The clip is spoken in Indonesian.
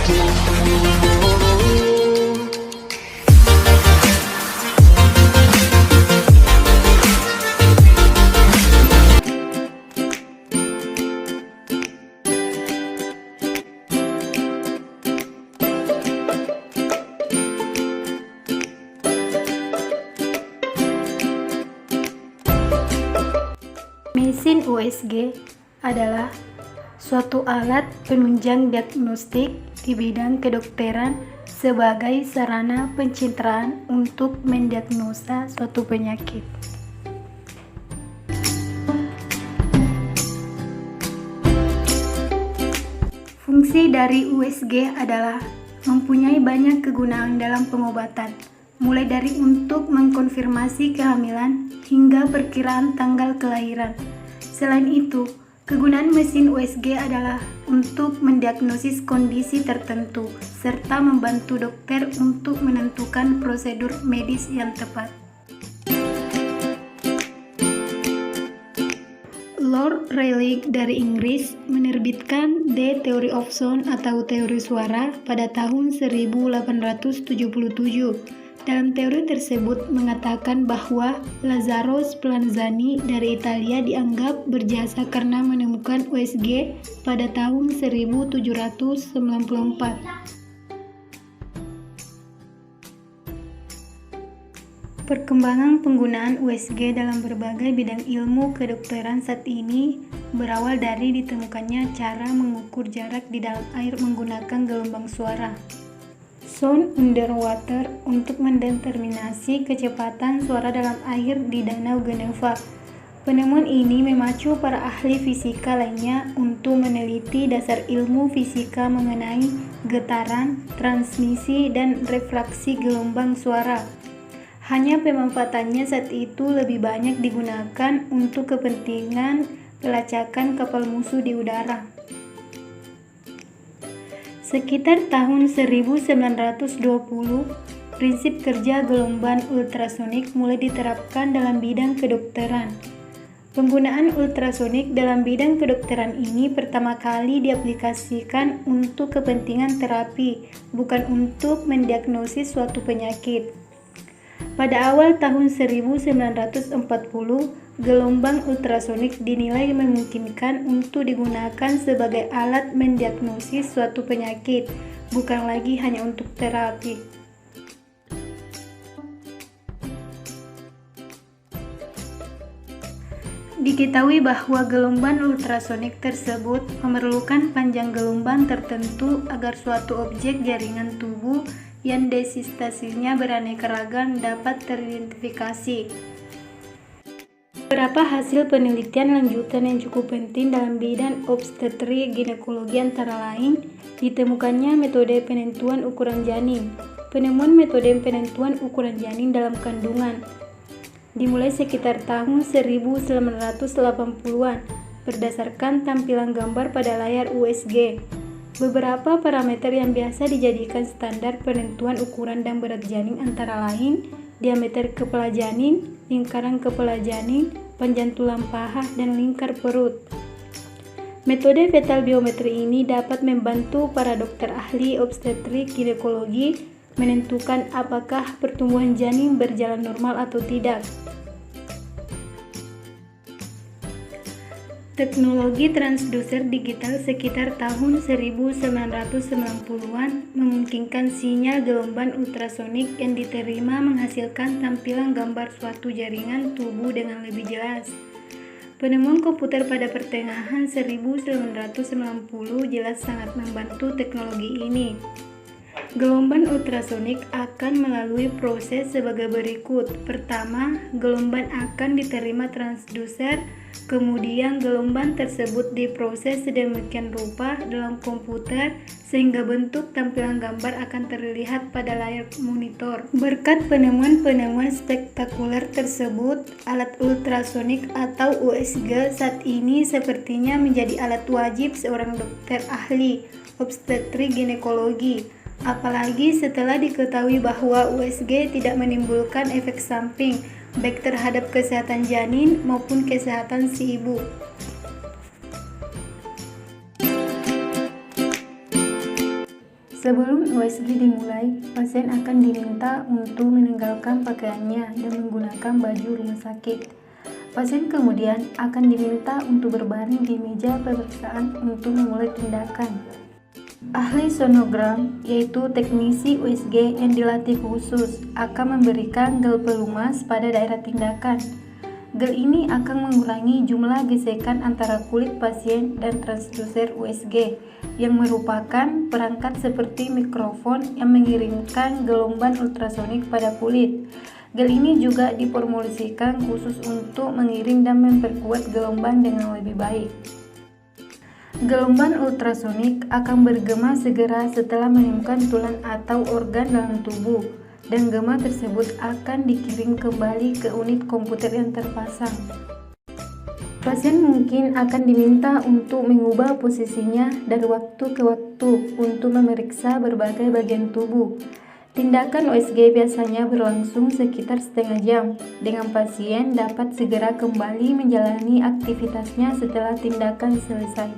Mesin USG adalah suatu alat penunjang diagnostik di bidang kedokteran sebagai sarana pencitraan untuk mendiagnosa suatu penyakit. Fungsi dari USG adalah mempunyai banyak kegunaan dalam pengobatan, mulai dari untuk mengkonfirmasi kehamilan hingga perkiraan tanggal kelahiran. Selain itu, kegunaan mesin USG adalah untuk mendiagnosis kondisi tertentu serta membantu dokter untuk menentukan prosedur medis yang tepat. Lord Rayleigh dari Inggris menerbitkan The Theory of Sound atau teori suara pada tahun 1877. Dalam teori tersebut mengatakan bahwa Lazzaro Spallanzani dari Italia dianggap berjasa karena menemukan USG pada tahun 1794. Perkembangan penggunaan USG dalam berbagai bidang ilmu kedokteran saat ini berawal dari ditemukannya cara mengukur jarak di dalam air menggunakan gelombang suara sound underwater untuk mendeterminasi kecepatan suara dalam air di Danau Geneva. Penemuan ini memacu para ahli fisika lainnya untuk meneliti dasar ilmu fisika mengenai getaran, transmisi, dan refraksi gelombang suara. Hanya pemanfaatannya saat itu lebih banyak digunakan untuk kepentingan pelacakan kapal musuh di udara. Sekitar tahun 1920, prinsip kerja gelombang ultrasonik mulai diterapkan dalam bidang kedokteran. Penggunaan ultrasonik dalam bidang kedokteran ini pertama kali diaplikasikan untuk kepentingan terapi, bukan untuk mendiagnosis suatu penyakit. Pada awal tahun 1940, gelombang ultrasonik dinilai memungkinkan untuk digunakan sebagai alat mendiagnosis suatu penyakit, bukan lagi hanya untuk terapi. Diketahui bahwa gelombang ultrasonik tersebut memerlukan panjang gelombang tertentu agar suatu objek jaringan tubuh yang desistasinya beraneka ragam dapat teridentifikasi. Beberapa hasil penelitian lanjutan yang cukup penting dalam bidang obstetri ginekologi antara lain ditemukannya metode penentuan ukuran janin. Penemuan metode penentuan ukuran janin dalam kandungan dimulai sekitar tahun 1980-an berdasarkan tampilan gambar pada layar USG. Beberapa parameter yang biasa dijadikan standar penentuan ukuran dan berat janin antara lain diameter kepala janin, lingkaran kepala janin, panjang tulang paha, dan lingkar perut. Metode fetal biometri ini dapat membantu para dokter ahli obstetrik ginekologi menentukan apakah pertumbuhan janin berjalan normal atau tidak. Teknologi transduser digital sekitar tahun 1990-an memungkinkan sinyal gelombang ultrasonik yang diterima menghasilkan tampilan gambar suatu jaringan tubuh dengan lebih jelas. Penemuan komputer pada pertengahan 1990 jelas sangat membantu teknologi ini. Gelombang ultrasonik akan melalui proses sebagai berikut. Pertama, gelombang akan diterima transduser, kemudian gelombang tersebut diproses sedemikian rupa dalam komputer sehingga bentuk tampilan gambar akan terlihat pada layar monitor. Berkat penemuan-penemuan spektakuler tersebut, alat ultrasonik atau USG saat ini sepertinya menjadi alat wajib seorang dokter ahli obstetri ginekologi. Apalagi setelah diketahui bahwa USG tidak menimbulkan efek samping baik terhadap kesehatan janin maupun kesehatan si ibu. Sebelum USG dimulai, pasien akan diminta untuk menanggalkan pakaiannya dan menggunakan baju rumah sakit. Pasien kemudian akan diminta untuk berbaring di meja pemeriksaan untuk memulai tindakan. Ahli sonogram, yaitu teknisi USG yang dilatih khusus, akan memberikan gel pelumas pada daerah tindakan. Gel ini akan mengurangi jumlah gesekan antara kulit pasien dan transduser USG, yang merupakan perangkat seperti mikrofon yang mengirimkan gelombang ultrasonik pada kulit. Gel ini juga diformulasikan khusus untuk mengirim dan memperkuat gelombang dengan lebih baik. Gelombang ultrasonik akan bergema segera setelah menemukan tulang atau organ dalam tubuh, dan gema tersebut akan dikirim kembali ke unit komputer yang terpasang. Pasien mungkin akan diminta untuk mengubah posisinya dari waktu ke waktu untuk memeriksa berbagai bagian tubuh. Tindakan USG biasanya berlangsung sekitar setengah jam, dengan pasien dapat segera kembali menjalani aktivitasnya setelah tindakan selesai.